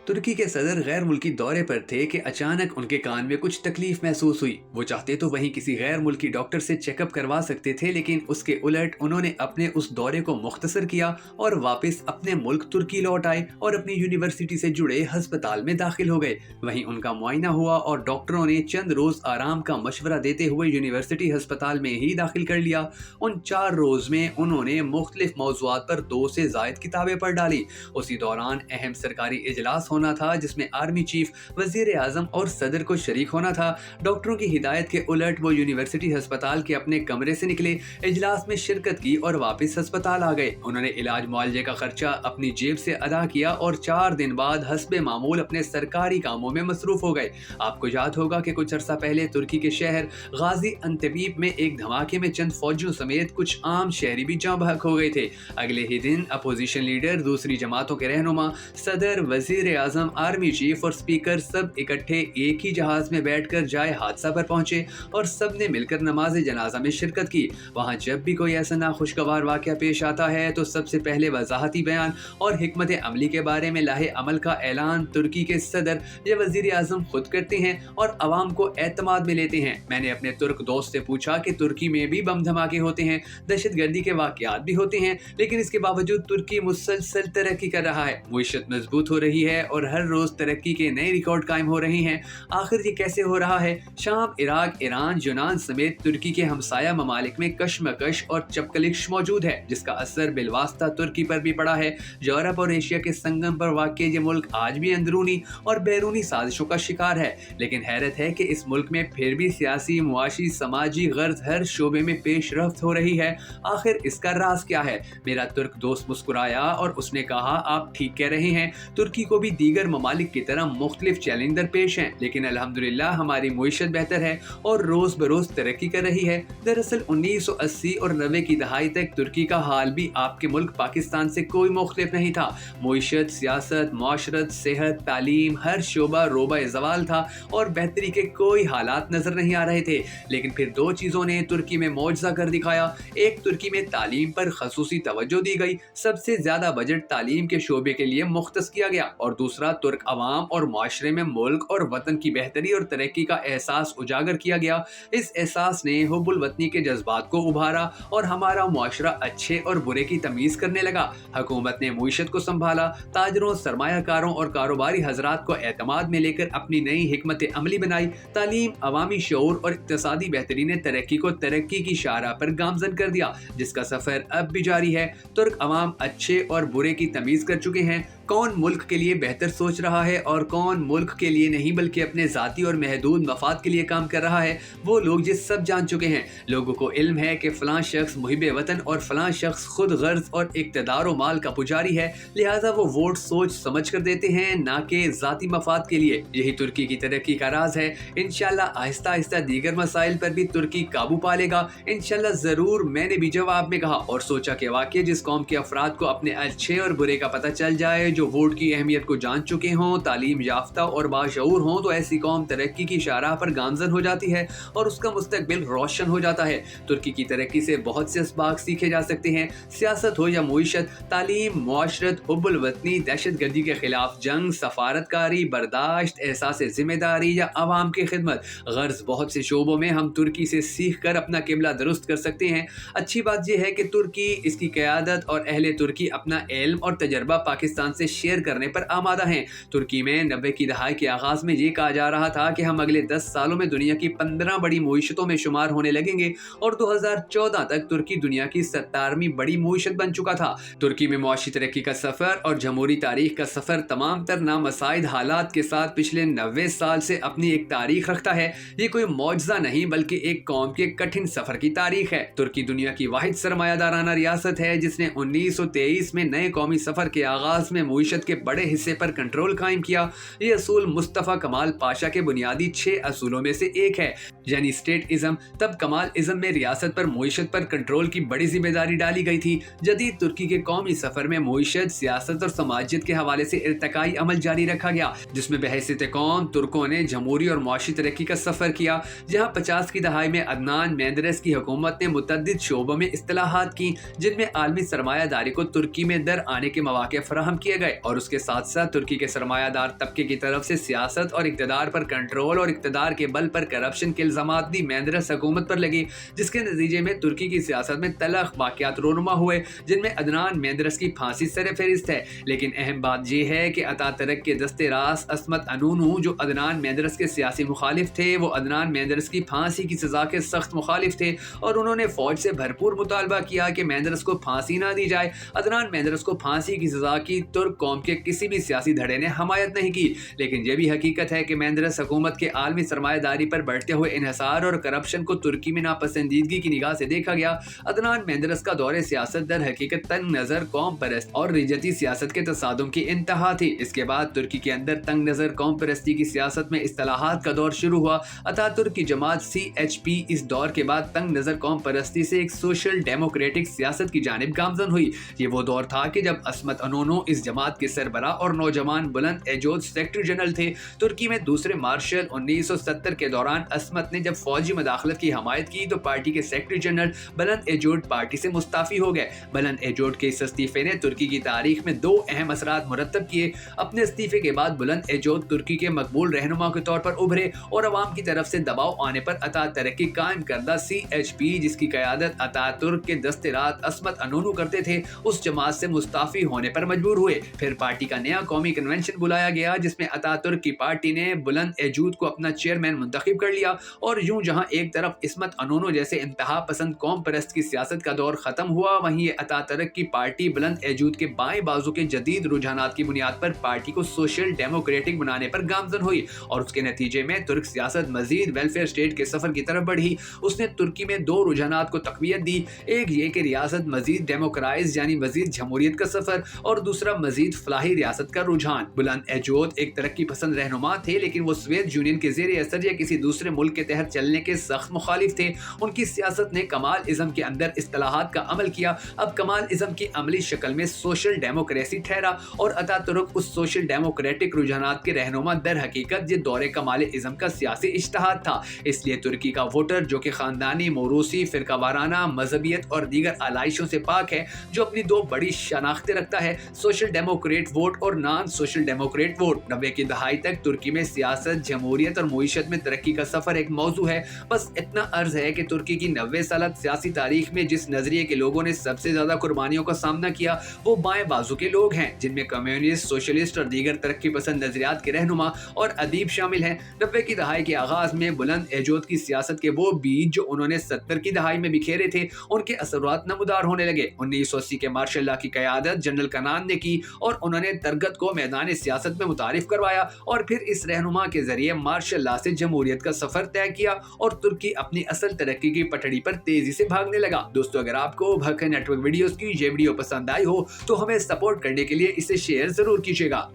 तुर्की के सदर गैर मुल्की दौरे पर थे कि अचानक उनके कान में कुछ तकलीफ महसूस हुई। वो चाहते तो वहीं किसी गैर मुल्की डॉक्टर से चेकअप करवा सकते थे, लेकिन उसके उलट उन्होंने अपने उस दौरे को मुख्तसर किया और वापस अपने मुल्क तुर्की लौट आए और अपनी यूनिवर्सिटी से जुड़े अस्पताल में दाखिल हो गए। वहीं उनका मुआयना हुआ और डॉक्टरों ने चंद रोज आराम का मशवरा देते हुए यूनिवर्सिटी अस्पताल में ही दाखिल कर लिया। उन 4 रोज में उन्होंने मुख्तलिफ मौज़ूआत पर 2 से ज़ायद किताबें पढ़ डाली। उसी दौरान अहम सरकारी इजलास होना था जिसमें आर्मी चीफ, वजीर आजम और सदर को शरीक होना था। डॉक्टरों की हिदायत के उलट वो यूनिवर्सिटी अस्पताल के अपने कमरे से निकले, इजलास में शिरकत की और वापस अस्पताल आ गए। उन्होंने इलाज मुआलजे का खर्चा अपनी जेब से अदा किया और 4 दिन बाद हस्बे मामूल अपने सरकारी कामों में मसरूफ हो गए। आपको याद होगा कि कुछ अरसा पहले तुर्की के शहर गाजी अंतबीब में एक धमाके में चंद फौजियों समेत कुछ आम शहरी भी जाँ बहक हो गए थे। अगले ही दिन अपोजिशन लीडर, दूसरी जमातों के रहनुमा, सदर, वजीर आजम, आर्मी चीफ और स्पीकर सब इकट्ठे एक ही जहाज में बैठकर जाए हादसा पर पहुंचे और सब ने मिलकर नमाज जनाजा में शिरकत की। वहां जब भी कोई ऐसा नाखुशगवार वाकया पेश आता है तो सबसे पहले वजाहती बयान और हिकमत अमली के बारे में लाहे अमल का ऐलान तुर्की के सदर या वजीर आजम खुद करते हैं और अवाम को एतमाद में लेते हैं। मैंने अपने तुर्क दोस्त से पूछा कि तुर्की में भी बम धमाके होते हैं, दहशतगर्दी के वाकयात भी होते हैं, लेकिन इसके बावजूद तुर्की मुसलसल तरक्की कर रहा है, मुईशत मजबूत हो रही है और हर रोज तरक्की के नए रिकॉर्ड कायम हो रहे हैं। आखिर ये कैसे हो रहा है? शाम, इराक, ईरान, यूनान समेत तुर्की के हमसाया ममालिक में कशमकश और चपकलिश मौजूद है, जिसका असर बिलवास्ता तुर्की पर भी पड़ा है। यूरोप और एशिया के संगम पर वाक़ ये मुल्क आज भी अंदरूनी और बैरूनी साजिशों का शिकार है, लेकिन हैरत है कि इस मुल्क में फिर भी सियासी, मुआशी, समाजी गर्ज हर शोबे में पेशरफ्त हो रही है। आखिर इसका राज क्या है? मेरा तुर्क दोस्त मुस्कुराया और उसने कहा, आप ठीक कह रहे हैं, तुर्की को भी दीगर ममालिक की तरह मुख्तलिफ चैलेंज दरपेश हैं, लेकिन अल्हम्दुलिल्लाह हमारी मुईशत बेहतर है और रोज बरोज तरक्की कर रही है। दरअसल 1980 और 90 की दहाई तक तुर्की का हाल भी आपके मुल्क पाकिस्तान से कोई मुख्तलिफ नहीं था। मुईशत, सियासत, माशरत, सेहत, तालीम, हर शोबा रोबा जवाल था और बेहतरी के कोई हालात नजर नहीं आ रहे थे। लेकिन फिर 2 चीजों ने तुर्की में मौजज़ा कर दिखाया। एक, तुर्की में तालीम पर खसूसी तवज्जो दी गई, सबसे ज्यादा बजट तालीम के शोबे के लिए मुख्तस किया गया। और दूसरा, तुर्क अवाम और माशरे में मुल्क और वतन की बेहतरी और तरक्की का एहसास उजागर किया गया। इस एहसास ने हुब्बुल वतनी के जज्बात को उभारा और हमारा मुआशरा अच्छे और बुरे की तमीज करने लगा। हुकूमत ने मुईशत को संभाला, ताजरों, सरमायाकारों और कारोबारी हजरात को एतमाद में लेकर अपनी नई हिकमत अमली बनाई। तालीम, अवामी शऊर और इक्तिसादी बेहतरी ने तरक्की को तरक्की की शाहराह पर गामजन कर दिया, जिसका सफर अब भी जारी है। तुर्क अवाम अच्छे और बुरे की तमीज कर चुके हैं। कौन मुल्क के लिए बेहतर सोच रहा है और कौन मुल्क के लिए नहीं बल्कि अपने जाती और महदूद मफाद के लिए काम कर रहा है, वो लोग ये सब जान चुके हैं। लोगों को इल्म है कि फलां शख्स मुहिब वतन और फलां शख्स खुद गर्ज और इक्तदार व माल का पुजारी है, लिहाजा वो वोट सोच समझ कर देते हैं, ना कि जाती मफाद के लिए। यही तुर्की की तरक्की का राज है। इंशाल्लाह आहिस्ता आहिस्ता दीगर मसाइल पर भी तुर्की काबू पा लेगा, इंशाल्लाह जरूर। मैंने भी जवाब में कहा और सोचा कि वाकई जिस कौम के अफराद को अपने अच्छे और बुरे का पता चल जाए, जो वोट की अहमियत को जान चुके हों, तालीम याफ्ता और बाशऊर हों, तो ऐसी कौम तरक्की की शाहराह पर गामजन हो जाती है और उसका मुस्तकबिल रोशन हो जाता है। तुर्की की तरक्की से बहुत से असबाक सीखे जा सकते हैं, सियासत हो या मुईशत, तालीम, मुआशरत, हुब्बुल वतनी, दहशतगर्दी के खिलाफ जंग, सफारतकारी, बर्दाश्त, एहसास जिम्मेदारी या अवाम की खिदमत। गर्ज बहुत से शोबों में हम तुर्की से सीख कर अपना किबला दुरुस्त कर सकते हैं। अच्छी बात यह है कि तुर्की, इसकी क़यादत और अहले तुर्की अपना इल्म और तजर्बा पाकिस्तान से शेयर करने पर आमादा हैं। तुर्की में 90 की दहाई के आगाज में ये कहा जा रहा था कि हम अगले 10 सालों में दुनिया की 15 बड़ी मुईशतों में शुमार होने लगेंगे और 2014 तक तुर्की दुनिया की 17वीं बड़ी मुईशत बन चुका था। तुर्की में मुआशी तरक्की का सफर और जमहूरी तारीख का सफर तमाम तर नामसाइद हालात के साथ पिछले 90 साल से अपनी एक तारीख रखता है। ये कोई मौजज़ा नहीं बल्कि एक कौम के कठिन सफर की तारीख है। तुर्की दुनिया की वाहिद सरमायादाराना रियासत है जिसने 1923 में नए कौमी सफर के आगाज में मुईशत के बड़े हिस्से पर कंट्रोल कायम किया। ये असूल मुस्तफ़ा कमाल पाशा के बुनियादी 6 असूलों में से एक है, यानी स्टेट इज़म। तब कमाल इज़म में रियासत पर मुईशत पर कंट्रोल की बड़ी जिम्मेदारी डाली गई थी। जदीद तुर्की के कौमी सफर में मुईशत, सियासत और समाजियत के हवाले से इर्तकाई अमल जारी रखा गया, जिसमें बहैसियत कौम तुर्कों ने जमहूरी और मुआशी तरक्की का सफर किया। जहाँ 50 की दहाई में अदनान मेंदेरेस की हुकूमत ने मुतअद्दिद शोबों में इस्तिलाहात की, जिनमें आलमी सरमायादारी को तुर्की में दर आने के मौके फराहम किए किए गए और उसके साथ साथ तुर्की के सरमायादार तबके की तरफ से सियासत और इक़्तिदार पर कंट्रोल और इक़्तिदार के बल पर करप्शन के इल्ज़ामात भी मेंदेरेस हुकूमत पर लगे, जिसके नतीजे में तुर्की की सियासत में तलख वाक़यात रोनुमा हुए, जिनमें अदनान मेंदेरेस की फांसी सरफ़हरिस्त है। लेकिन अहम बात यह है कि अतातुर्क के दस्ते रास अस्मत अनूनू, जो अदनान मेंदेरेस के सियासी मुखालिफ थे, वो अदनान मेंदेरेस की फांसी की सज़ा के सख्त मुखालिफ थे और उन्होंने फौज से भरपूर मुतालबा किया कि मेंदेरेस को फांसी ना दी जाए। अदनान मेंदेरेस को फांसी की सज़ा की तुर्क कौम के किसी भी सियासी धड़े ने हमायत नहीं की। लेकिन यह भी हकीकत है कि मेंदेरेस हुकूमत के आलमी सरमायादारी पर बढ़ते हुए इन्हिसार और करप्शन को तुर्की में नापसंदीदगी की निगाह से देखा गया। अदनान मेंदेरेस का दौरे सियासत दर हकीकत तंग नज़र, कौम परस्त और रिजती सियासत के तसादुम की इंतहा थी। इसके बाद तुर्की के अंदर तंग नज़र कौम परस्ती की सियासत में इस्तिलाहात का दौर शुरू हुआ। अतातुर्क की जमात CHP इस दौर के बाद तंग नज़र कौम परस्ती से एक सोशल डेमोक्रेटिक सियासत की जानिब गामजन हुई। ये वो दौर था कि जब अस्मत अनोनो इस जमात के सरबरा और नौजवान बुलंद एजोद सेक्रेटरी जनरल थे। तुर्की में दूसरे मार्शल 1970 के दौरान अस्मत ने जब फौजी मदाखलत की हमायत की तो पार्टी के सेक्रेटरी जनरल बुलंद एजोड पार्टी से मुस्ताफी हो गए। बुलंद एजोड के इस इस्तीफे ने तुर्की की तारीख में दो अहम असरात मुरतब किए। अपने इस्तीफे के बाद बुलंद एजोड तुर्की के मकबूल रहनुमा के तौर पर उभरे और अवाम की तरफ से दबाव आने पर अतातुर्क की कायम करदा CHP, जिसकी क़यादत अतातुर्क के दस्ते रात अस्मत अनोनू करते थे, उस जमात से मुस्ताफी होने पर मजबूर हुए। फिर पार्टी का नया कौमी कन्वेंशन बुलाया गया, जिसमें अतातुर्क की पार्टी ने बुलंद एजूद को अपना चेयरमैन मुंतखब कर लिया और यूं जहां एक तरफ इस्मत अनोनो जैसे इंतहा पसंद कौम परस्त की सियासत का दौर खत्म हुआ, वहीं अतातुर्क की पार्टी बुलंद एजूद के बाएं बाजू के जदीद रुझानात की बुनियाद पर पार्टी को सोशल डेमोक्रेटिक बनाने पर गामजन हुई और उसके नतीजे में तुर्क सियासत मजीद वेलफेयर स्टेट के सफर की तरफ बढ़ी। उसने तुर्की में दो रुझानात को तकवीत दी, एक ये कि रियासत मजीद डेमोक्राइज यानी मजीद जमहूरियत का सफर और दूसरा मजीद फलाही रियासत का रुझान। बुलंद एजोद एक तरक्की पसंद रहनुमा थे, लेकिन वो सोवियत यूनियन के ज़ेरे असर या किसी दूसरे मुल्क के तहत चलने के सख्त मुखालिफ थे। उनकी सियासत ने कमाल इज़्म के अंदर इस्तिलाहात का अमल किया। अब कमाल इज़्म की अमली शक्ल में सोशल डेमोक्रेसी ठहरा और अतातुर्क उस सोशल डेमोक्रेटिक रुझानात के रहनुमा दर हकीकत ये दौरे कमाल इज़्म का सियासी इज्तिहाद था। इसलिए तुर्की का वोटर, जो कि खानदानी, मौरूसी, फिरका वाराना, मजहबियत और दीगर आलाइशों से पाक है, जो अपनी दो बड़ी शनाख्तें रखता है, सोशल डेमोक्रेट वोट और नॉन सोशल डेमोक्रेट वोट। 90 की दहाई तक तुर्की में सियासत, जमहूरियत और मुईशत में तरक्की का सफर एक मौजू है। बस इतना अर्ज है कि तुर्की की 90 साल सियासी तारीख में जिस नजरिए के लोगों ने सबसे ज्यादा कुर्बानियों का सामना किया, वो बाएं बाजू के लोग हैं, जिनमें कम्युनिस्ट, सोशलिस्ट और दीगर तरक्की पसंद नजरियात के रहनुमा और अदीब शामिल हैं। 90 की दहाई के आगाज में बुलंद एजोद की सियासत के वो बीज जो उन्होंने 70 की दहाई में बिखेरे थे, उनके असरात नमूदार होने लगे। 1980 के मार्शल लॉ की क़यादत जनरल कनान ने की और उन्होंने तरगत को मैदान सियासत में मुतारिफ करवाया और फिर इस रहनुमा के जरिए मार्शल लॉ से जमहूरियत का सफर तय किया और तुर्की अपनी असल तरक्की की पटड़ी पर तेजी से भागने लगा। दोस्तों, अगर आपको भख नेटवर्क वीडियोस की ये वीडियो पसंद आई हो तो हमें सपोर्ट करने के लिए इसे शेयर जरूर कीजिएगा।